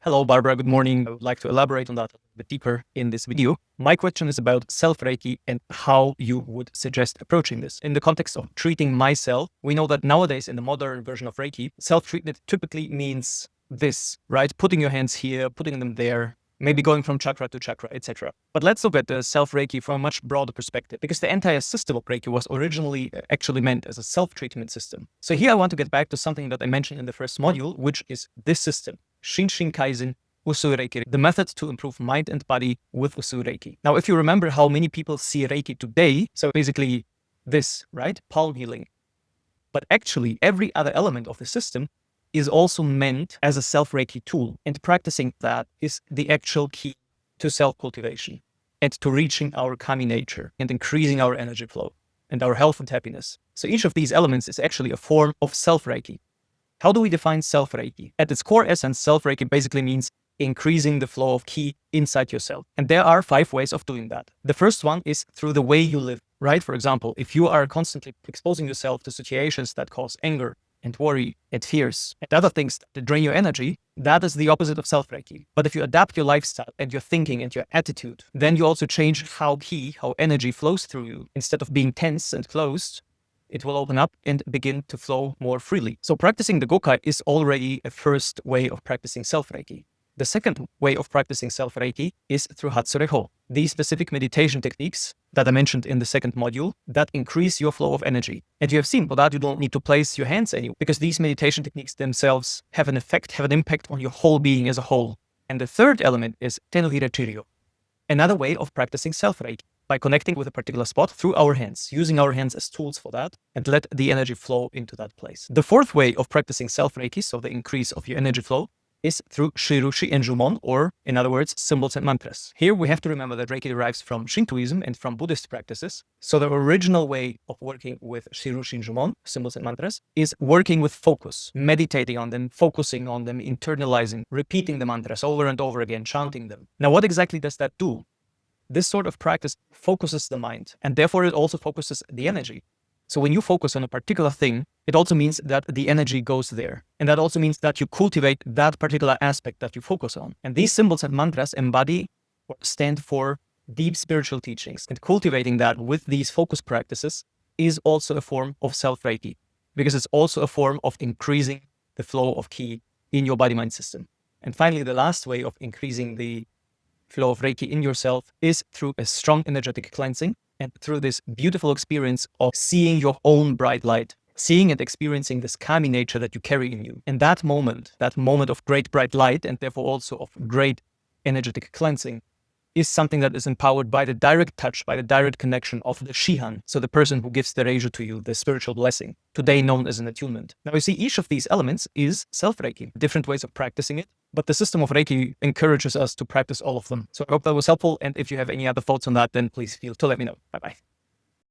Hello, Barbara. Good morning. I would like to elaborate on that a little bit deeper in this video. My question is about self-Reiki and how you would suggest approaching this. In the context of treating myself, we know that nowadays in the modern version of Reiki, self-treatment typically means this, right? Putting your hands here, putting them there, maybe going from chakra to chakra, etc. But let's look at the self-Reiki from a much broader perspective, because the entire system of Reiki was originally actually meant as a self-treatment system. So here I want to get back to something that I mentioned in the first module, which is this system. Shinshin Kaizen Usui Reiki, the method to improve mind and body with Usui Reiki. Now, if you remember how many people see Reiki today, so basically this, right? Palm healing. But actually, every other element of the system is also meant as a self-Reiki tool. And practicing that is the actual key to self-cultivation and to reaching our kami nature and increasing our energy flow and our health and happiness. So each of these elements is actually a form of self-Reiki. How do we define self-Reiki? At its core essence, self-Reiki basically means increasing the flow of ki inside yourself. And there are 5 ways of doing that. The first one is through the way you live, right? For example, if you are constantly exposing yourself to situations that cause anger and worry and fears and other things that drain your energy, that is the opposite of self-Reiki. But if you adapt your lifestyle and your thinking and your attitude, then you also change how energy flows through you. Instead of being tense and closed, it will open up and begin to flow more freely. So practicing the Gokai is already a first way of practicing self-Reiki. The second way of practicing self-Reiki is through Hatsureho. These specific meditation techniques that I mentioned in the second module that increase your flow of energy. And you have seen for that you don't need to place your hands anywhere, because these meditation techniques themselves have an impact on your whole being as a whole. And the third element is Tenuhira Chiryo, another way of practicing self-Reiki, by connecting with a particular spot through our hands, using our hands as tools for that, and let the energy flow into that place. The fourth way of practicing self-Reiki, so the increase of your energy flow, is through Shirushi and Jumon, or in other words, symbols and mantras. Here we have to remember that Reiki derives from Shintoism and from Buddhist practices. So the original way of working with Shirushi and Jumon, symbols and mantras, is working with focus, meditating on them, focusing on them, internalizing, repeating the mantras over and over again, chanting them. Now, what exactly does that do? This sort of practice focuses the mind, and therefore it also focuses the energy. So when you focus on a particular thing, it also means that the energy goes there. And that also means that you cultivate that particular aspect that you focus on. And these symbols and mantras embody or stand for deep spiritual teachings. And cultivating that with these focus practices is also a form of self-Reiki, because it's also a form of increasing the flow of ki in your body-mind system. And finally, the last way of increasing the flow of Reiki in yourself is through a strong energetic cleansing and through this beautiful experience of seeing your own bright light, seeing and experiencing this kami nature that you carry in you. And that moment of great bright light, and therefore also of great energetic cleansing, is something that is empowered by the direct touch, by the direct connection of the Shihan, so the person who gives the reiju to you, the spiritual blessing, today known as an attunement. Now you see, each of these elements is self-Reiki, different ways of practicing it, but the system of Reiki encourages us to practice all of them. So I hope that was helpful, and if you have any other thoughts on that, then please feel to let me know. Bye-bye.